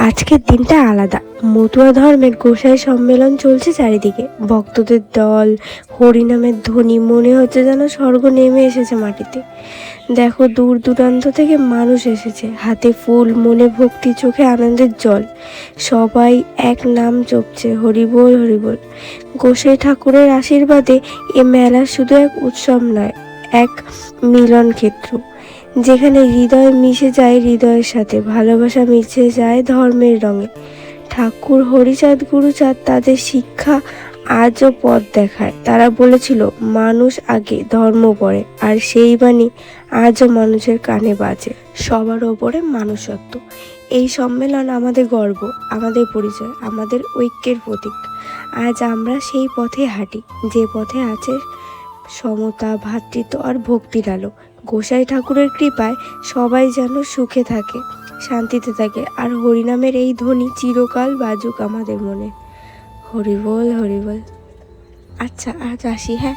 আজকের দিনটা আলাদা। মতুয়া ধর্মের গোসাই সম্মেলন চলছে চারিদিকে। ভক্তদের দল, হরিনামের ধ্বনি, মনে হচ্ছে যেন স্বর্গ নেমে এসেছে মাটিতে। দেখো, দূর দূরান্ত থেকে মানুষ এসেছে, হাতে ফুল, মনে ভক্তি, চোখে আনন্দের জল। সবাই এক নাম জপছে, হরিবোল হরিবোল। গোসাই ঠাকুরের আশীর্বাদে এ মেলা শুধু এক উৎসব নয়, এক মিলন ক্ষেত্র, যেখানে হৃদয় মিশে যায় হৃদয়ের সাথে, ভালোবাসা মিশে যায় ধর্মের রঙে। ঠাকুর হরিচাঁদ গুরুচাঁদ তাদের শিক্ষা আজও পথ দেখায়। তারা বলেছিল, মানুষ আগে, ধর্ম পরে, আর সেই বাণী আজও মানুষের কানে বাজে। সবার ওপরে মানুষত্ব। এই সম্মেলন আমাদের গর্ব, আমাদের পরিচয়, আমাদের ঐক্যের প্রতীক। আজ আমরা সেই পথে হাঁটি, যে পথে আছে সমতা, ভ্রাতৃত্ব আর ভক্তির আলো। গোসাই ঠাকুরের কৃপায় সবাই যেন সুখে থাকে, শান্তিতে থাকে, আর হরিনামের এই ধ্বনি চিরকাল বাজুক আমাদের মনে। হরিবোল হরিবোল। আচ্ছা, আজ আসি, হ্যাঁ।